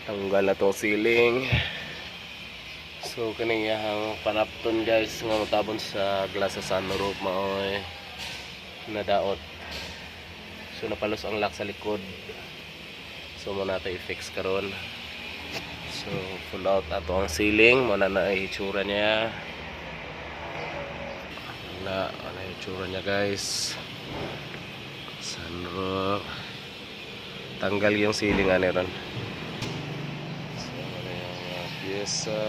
Tanggal na tong ceiling. So kaning iyang panapton guys nga motabon sa glass sa sunroof maoy nadaot. So napalos ang lock sa likod. So mo nato i-fix karon. So full out ato ang ceiling, mo na itsura niya. Ano itsura niya guys. Sunroof. Tanggal yung ceiling ani ron. So ano yung pyesa.